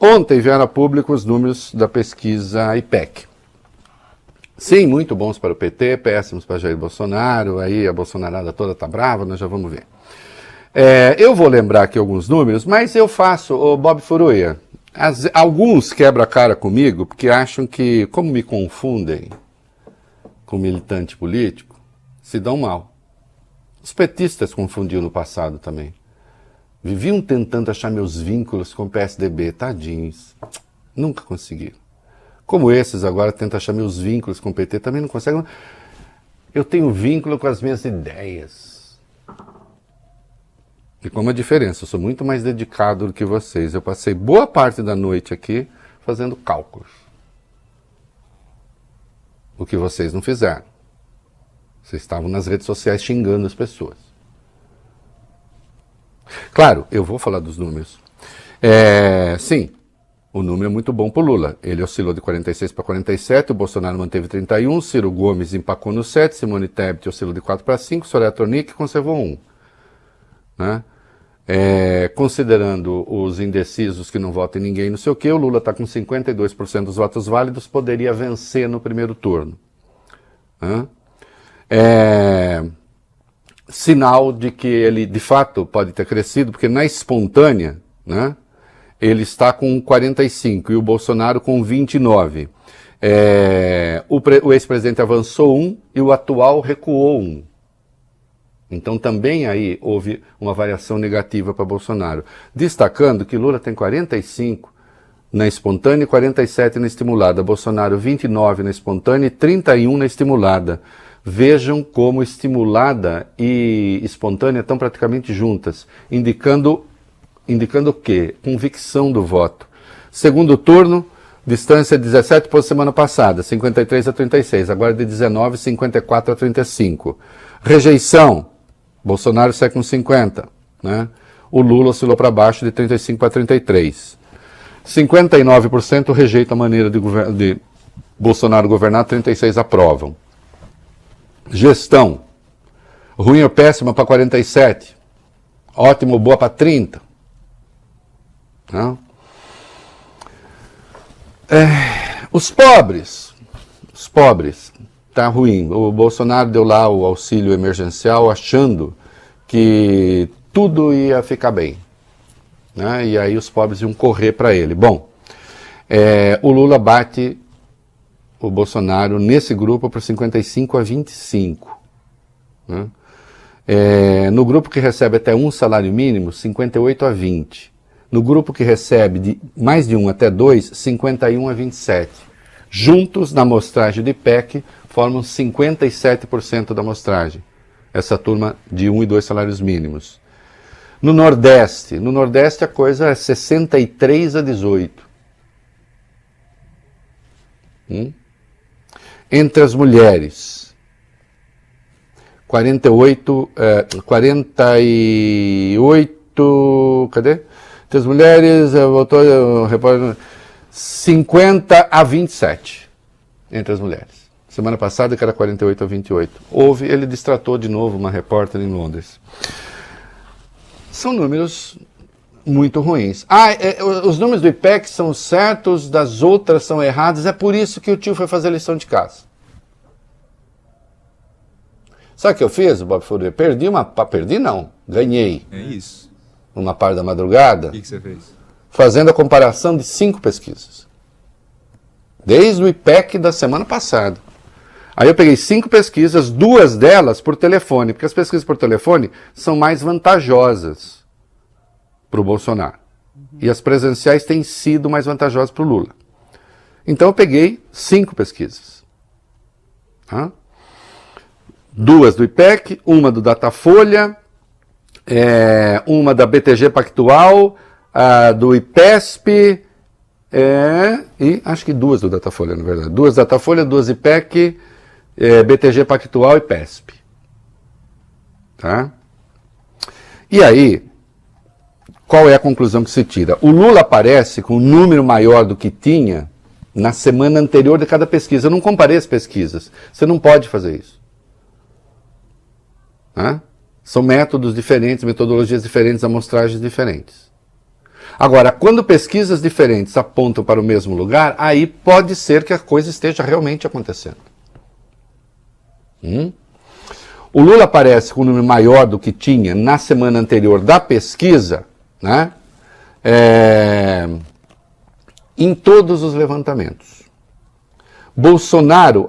Ontem vieram a público os números da pesquisa IPEC. Sim, muito bons para o PT, péssimos para Jair Bolsonaro, aí a bolsonarada toda tá brava, nós já vamos ver. Eu vou lembrar aqui alguns números, mas eu faço, Bob Furuia, alguns quebram a cara comigo, porque acham que, como me confundem com militante político, se dão mal. Os petistas confundiam no passado também. Viviam tentando achar meus vínculos com o PSDB, tadinhos. Nunca conseguiram. Como esses agora tentam achar meus vínculos com o PT, também não conseguem. Eu tenho vínculo com as minhas ideias. E como a diferença, eu sou muito mais dedicado do que vocês. Eu passei boa parte da noite aqui fazendo cálculos. O que vocês não fizeram. Vocês estavam nas redes sociais xingando as pessoas. Claro, eu vou falar dos números. Sim, o número é muito bom para o Lula. Ele oscilou de 46 para 47, o Bolsonaro manteve 31, Ciro Gomes empacou no 7, Simone Tebet oscilou de 4 para 5, Soraya Tronic conservou 1. Né? Considerando os indecisos que não votam em ninguém, não sei o que, o Lula está com 52% dos votos válidos, poderia vencer no primeiro turno. Né? Sinal de que ele, de fato, pode ter crescido, porque na espontânea, né, ele está com 45 e o Bolsonaro com 29. O ex-presidente avançou 1 e o atual recuou 1. Então também aí houve uma variação negativa para Bolsonaro. Destacando que Lula tem 45 na espontânea e 47 na estimulada. Bolsonaro 29 na espontânea e 31 na estimulada. Vejam como estimulada e espontânea estão praticamente juntas, indicando o quê? Convicção do voto. Segundo turno, distância 17 por semana passada, 53 a 36, agora de 19, 54 a 35. Rejeição, Bolsonaro sai com 50, né? O Lula oscilou para baixo de 35 para 33. 59% rejeitam a maneira de Bolsonaro governar, 36 aprovam. Gestão, ruim ou péssima para 47, ótimo ou boa para 30. Não? Os pobres, tá ruim. O Bolsonaro deu lá o auxílio emergencial achando que tudo ia ficar bem, né? E aí os pobres iam correr para ele. Bom, o Lula bate o Bolsonaro nesse grupo por 55 a 25. Né? No grupo que recebe até 1 salário mínimo, 58 a 20. No grupo que recebe de mais de 1 até 2, 51 a 27. Juntos, na amostragem de IPEC, formam 57% da amostragem. Essa turma de 1 e 2 salários mínimos. No Nordeste a coisa é 63 a 18. Entre as mulheres, 48, cadê? Entre as mulheres, voltou, 50 a 27, entre as mulheres. Semana passada que era 48 a 28. Ele distratou de novo uma repórter em Londres. São números muito ruins. Os números do IPEC são certos, das outras são erradas, é por isso que o tio foi fazer a lição de casa. Sabe o que eu fiz, Bob Furuia? Perdi não, ganhei. É isso. Uma parte da madrugada. O que você fez? Fazendo a comparação de 5 pesquisas. Desde o IPEC da semana passada. Aí eu peguei 5 pesquisas, 2 delas por telefone, porque as pesquisas por telefone são mais vantajosas para o Bolsonaro. E as presenciais têm sido mais vantajosas para o Lula. Então eu peguei 5 pesquisas. 2 do IPEC, uma do Datafolha, uma da BTG Pactual, do IPESP, e acho que 2 do Datafolha, na verdade. 2 Datafolha, 2 IPEC, BTG Pactual e PESP. Tá? E aí, qual é a conclusão que se tira? O Lula aparece com um número maior do que tinha na semana anterior de cada pesquisa. Eu não comparei as pesquisas. Você não pode fazer isso. São métodos diferentes, metodologias diferentes, amostragens diferentes. Agora, quando pesquisas diferentes apontam para o mesmo lugar, aí pode ser que a coisa esteja realmente acontecendo. O Lula aparece com um número maior do que tinha na semana anterior da pesquisa, né? Em todos os levantamentos. Bolsonaro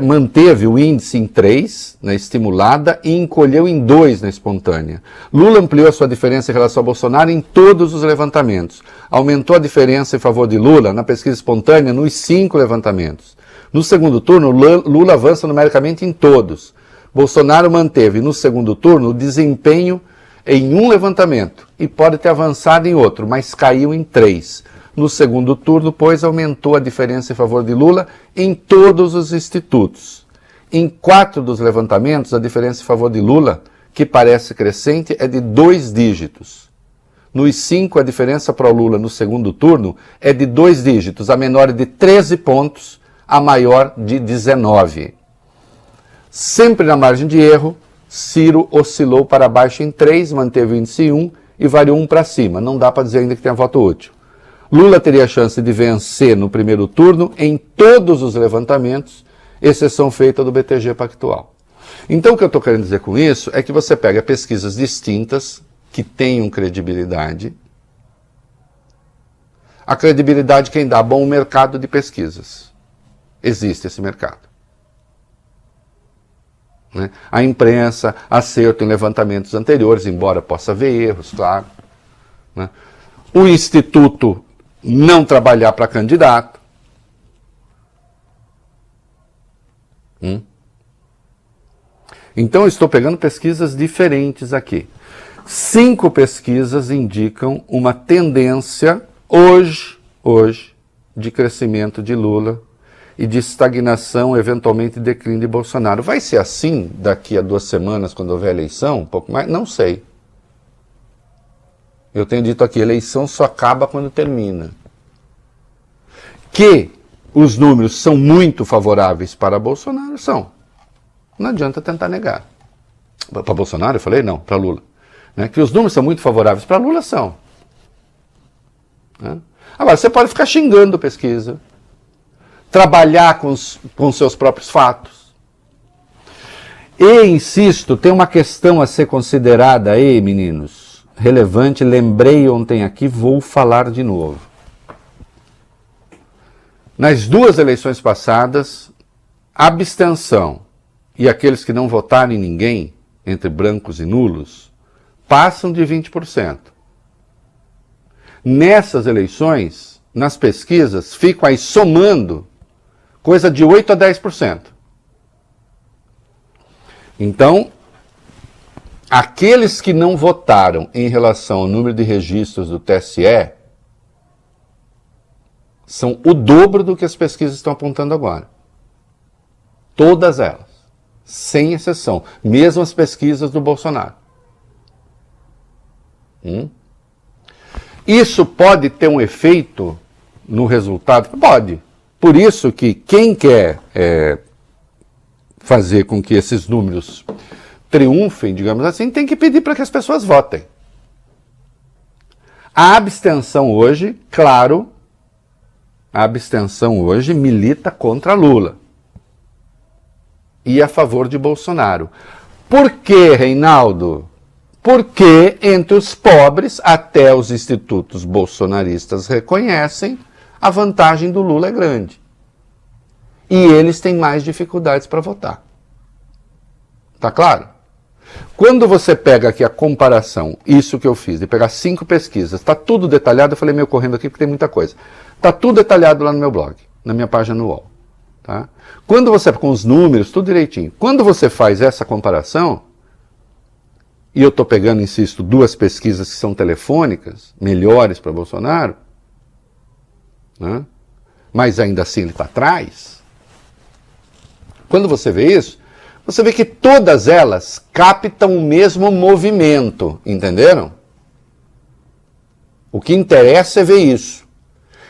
manteve o índice em 3 na estimulada e encolheu em 2 na espontânea. Lula ampliou a sua diferença em relação a Bolsonaro em todos os levantamentos. Aumentou a diferença em favor de Lula na pesquisa espontânea nos 5 levantamentos. No segundo turno, Lula avança numericamente em todos. Bolsonaro manteve no segundo turno o desempenho em um levantamento e pode ter avançado em outro, mas caiu em 3. No segundo turno, pois, aumentou a diferença em favor de Lula em todos os institutos. Em 4 dos levantamentos, a diferença em favor de Lula, que parece crescente, é de 2 dígitos. Nos 5, a diferença para o Lula no segundo turno é de 2 dígitos, a menor é de 13 pontos, a maior de 19. Sempre na margem de erro, Ciro oscilou para baixo em 3, manteve o índice em 1 e variou 1 para cima. Não dá para dizer ainda que tem voto útil. Lula teria a chance de vencer no primeiro turno em todos os levantamentos, exceção feita do BTG Pactual. Então o que eu estou querendo dizer com isso é que você pega pesquisas distintas, que tenham credibilidade. A credibilidade quem dá? Bom, o mercado de pesquisas. Existe esse mercado. Né? A imprensa acerta em levantamentos anteriores, embora possa haver erros, claro. Né? O Instituto não trabalhar para candidato. Então eu estou pegando pesquisas diferentes aqui. 5 pesquisas indicam uma tendência hoje, de crescimento de Lula e de estagnação, eventualmente declínio de Bolsonaro. Vai ser assim daqui a 2 semanas, quando houver eleição? Um pouco mais? Não sei. Eu tenho dito aqui, eleição só acaba quando termina. Que os números são muito favoráveis para Bolsonaro, são. Não adianta tentar negar. Para Bolsonaro, eu falei? Não, para Lula. Né? Que os números são muito favoráveis para Lula, são. Né? Agora, você pode ficar xingando a pesquisa, trabalhar com seus próprios fatos. E, insisto, tem uma questão a ser considerada aí, meninos, relevante, lembrei ontem aqui, vou falar de novo. Nas 2 eleições passadas, a abstenção e aqueles que não votaram em ninguém, entre brancos e nulos, passam de 20%. Nessas eleições, nas pesquisas, ficam aí somando coisa de 8% a 10%. Então, aqueles que não votaram em relação ao número de registros do TSE são o dobro do que as pesquisas estão apontando agora. Todas elas, sem exceção, mesmo as pesquisas do Bolsonaro. Isso pode ter um efeito no resultado? Pode. Por isso que quem quer fazer com que esses números triunfem, digamos assim, tem que pedir para que as pessoas votem. A abstenção hoje, claro, a abstenção hoje milita contra Lula e a favor de Bolsonaro. Por quê, Reinaldo? Porque entre os pobres, até os institutos bolsonaristas reconhecem, a vantagem do Lula é grande. E eles têm mais dificuldades para votar. Tá claro? Quando você pega aqui a comparação, isso que eu fiz, de pegar 5 pesquisas, está tudo detalhado, eu falei meio correndo aqui porque tem muita coisa. Está tudo detalhado lá no meu blog, na minha página no UOL. Tá? Quando você, com os números, tudo direitinho, quando você faz essa comparação, e eu estou pegando, insisto, 2 pesquisas que são telefônicas, melhores para Bolsonaro, né? Mas ainda assim ele está atrás. Quando você vê isso, você vê que todas elas captam o mesmo movimento, entenderam? O que interessa é ver isso.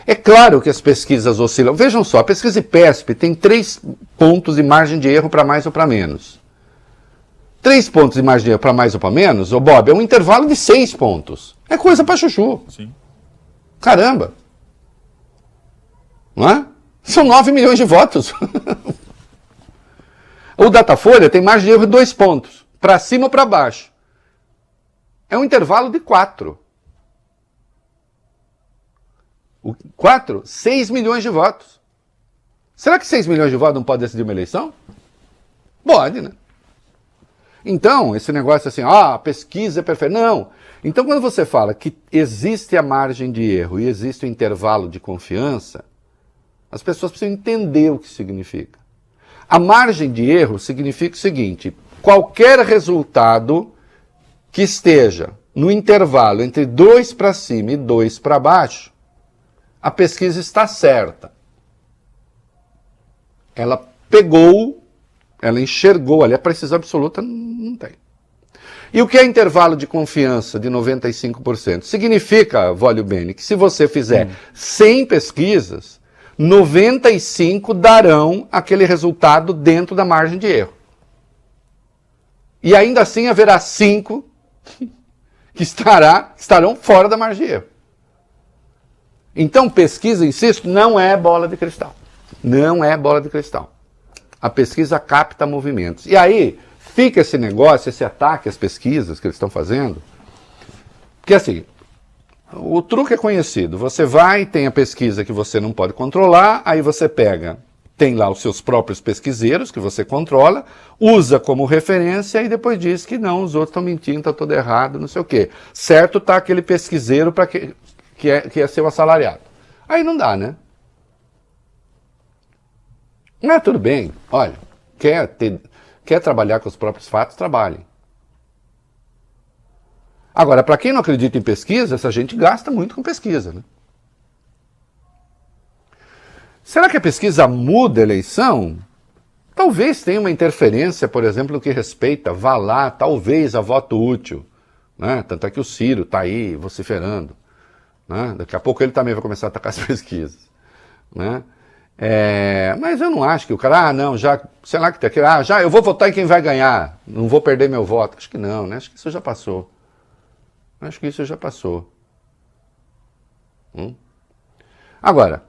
É claro que as pesquisas oscilam. Vejam só, a pesquisa IPESP tem 3 pontos de margem de erro para mais ou para menos. 3 pontos de margem de erro para mais ou para menos, ô Bob, é um intervalo de 6 pontos. É coisa para chuchu. Sim. Caramba! Não é? São 9 milhões de votos. O Datafolha tem margem de erro de 2 pontos, para cima ou para baixo. É um intervalo de 4. 4? 6 milhões de votos. Será que 6 milhões de votos não pode decidir uma eleição? Pode, né? Então, esse negócio assim, a pesquisa é perfeita. Não. Então, quando você fala que existe a margem de erro e existe o intervalo de confiança, as pessoas precisam entender o que significa. A margem de erro significa o seguinte: qualquer resultado que esteja no intervalo entre 2 para cima e 2 para baixo, a pesquisa está certa. Ela pegou, ela enxergou, ali a precisão absoluta não tem. E o que é intervalo de confiança de 95%? Significa, Vólio Bene, que se você fizer 100 pesquisas, 95 darão aquele resultado dentro da margem de erro. E ainda assim haverá 5 que estarão fora da margem de erro. Então, pesquisa, insisto, não é bola de cristal. Não é bola de cristal. A pesquisa capta movimentos. E aí fica esse negócio, esse ataque às pesquisas que eles estão fazendo. Porque assim, o truque é conhecido. Você vai, tem a pesquisa que você não pode controlar, aí você pega, tem lá os seus próprios pesquiseiros que você controla, usa como referência e depois diz que não, os outros estão mentindo, está tudo errado, não sei o quê. Certo está aquele pesquiseiro para que é seu assalariado. Aí não dá, né? Não, tudo bem. Olha, quer trabalhar com os próprios fatos, trabalhe. Agora, para quem não acredita em pesquisa, essa gente gasta muito com pesquisa, né? Será que a pesquisa muda a eleição? Talvez tenha uma interferência, por exemplo, no que respeita, vá lá, talvez a voto útil. Né? Tanto é que o Ciro está aí vociferando. Né? Daqui a pouco ele também vai começar a atacar as pesquisas. Né? Mas eu não acho que o cara, não, já, sei lá que tá aqui, já eu vou votar em quem vai ganhar, não vou perder meu voto. Acho que não, né? Acho que isso já passou. Acho que isso já passou. Agora,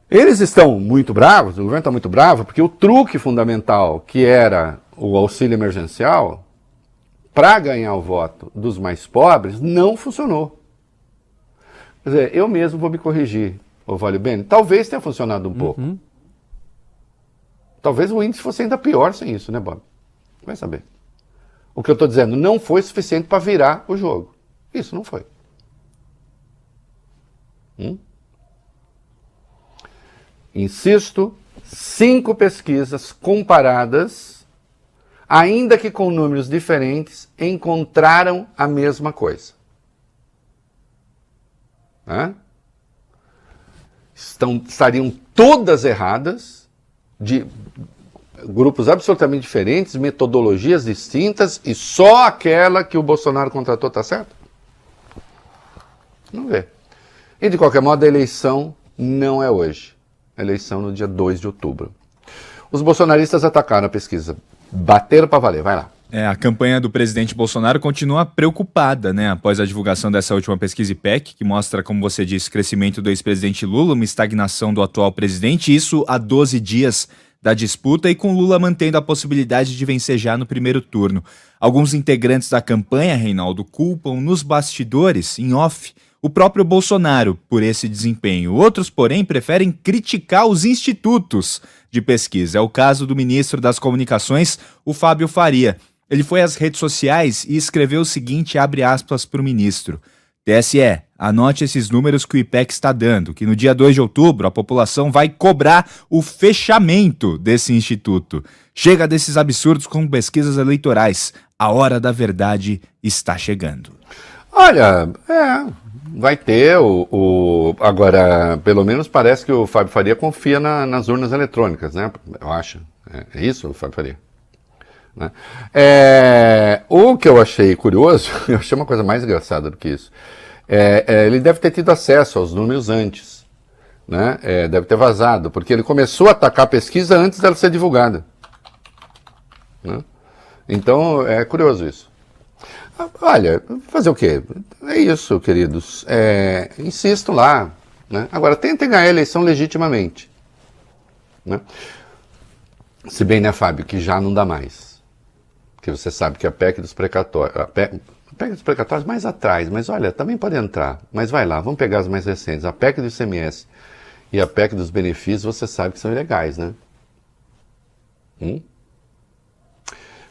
eles estão muito bravos, o governo está muito bravo, porque o truque fundamental, que era o auxílio emergencial, para ganhar o voto dos mais pobres, não funcionou. Quer dizer, eu mesmo vou me corrigir, ô Vólio Bene, talvez tenha funcionado um pouco. Talvez o índice fosse ainda pior sem isso, né, Bob? Vai saber. O que eu estou dizendo, não foi suficiente para virar o jogo. Isso não foi. Insisto, 5 pesquisas comparadas, ainda que com números diferentes, encontraram a mesma coisa. Estariam todas erradas, de grupos absolutamente diferentes, metodologias distintas, e só aquela que o Bolsonaro contratou está certa? Vamos ver. E de qualquer modo, a eleição não é hoje. A eleição no dia 2 de outubro. Os bolsonaristas atacaram a pesquisa. Bateram para valer, vai lá. A campanha do presidente Bolsonaro continua preocupada, né, após a divulgação dessa última pesquisa IPEC, que mostra, como você disse, crescimento do ex-presidente Lula, uma estagnação do atual presidente, isso há 12 dias da disputa e com Lula mantendo a possibilidade de vencer já no primeiro turno. Alguns integrantes da campanha, Reinaldo, culpam nos bastidores, em off, o próprio Bolsonaro por esse desempenho. Outros, porém, preferem criticar os institutos de pesquisa. É o caso do ministro das Comunicações, o Fábio Faria. Ele foi às redes sociais e escreveu o seguinte, abre aspas para o ministro: TSE, anote esses números que o IPEC está dando, que no dia 2 de outubro a população vai cobrar o fechamento desse instituto. Chega desses absurdos com pesquisas eleitorais. A hora da verdade está chegando. Olha, vai ter agora, pelo menos parece que o Fábio Faria confia nas urnas eletrônicas, né? Eu acho. É isso, o Fábio Faria? Né? O que eu achei curioso, eu achei uma coisa mais engraçada do que isso, ele deve ter tido acesso aos números antes, né? Deve ter vazado, porque ele começou a atacar a pesquisa antes dela ser divulgada. Né? Então, é curioso isso. Olha, fazer o quê? É isso, queridos. Insisto lá. Né? Agora, tentem ganhar a eleição legitimamente. Né? Se bem, né, Fábio, que já não dá mais. Porque você sabe que a PEC dos precatórios... A PEC dos precatórios mais atrás, mas olha, também pode entrar. Mas vai lá, vamos pegar as mais recentes. A PEC do ICMS e a PEC dos benefícios, você sabe que são ilegais, né?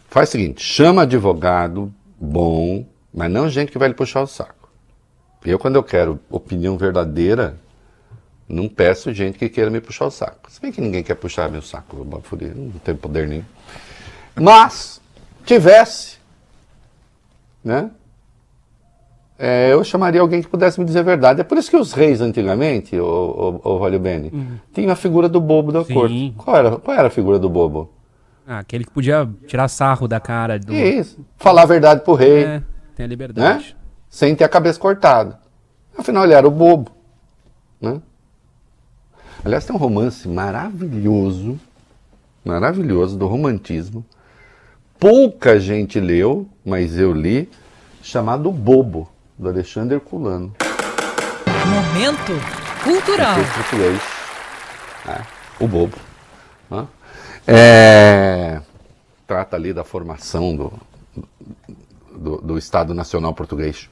Faz o seguinte, chama advogado bom, mas não gente que vai lhe puxar o saco. Eu, quando eu quero opinião verdadeira, não peço gente que queira me puxar o saco. Se bem que ninguém quer puxar meu saco, não tenho poder nenhum. Mas, tivesse, né? Eu chamaria alguém que pudesse me dizer a verdade. É por isso que os reis antigamente, o Valio Bene, tinham a figura do bobo da corte. Qual era a figura do bobo? Aquele que podia tirar sarro da cara do... Isso. Falar a verdade pro rei. Tem a liberdade. Né? Sem ter a cabeça cortada. Afinal, ele era o bobo. Né? Aliás, tem um romance maravilhoso do romantismo. Pouca gente leu, mas eu li, chamado Bobo, do Alexandre Herculano. Momento cultural. Português. O Bobo. Trata ali da formação do Estado Nacional Português.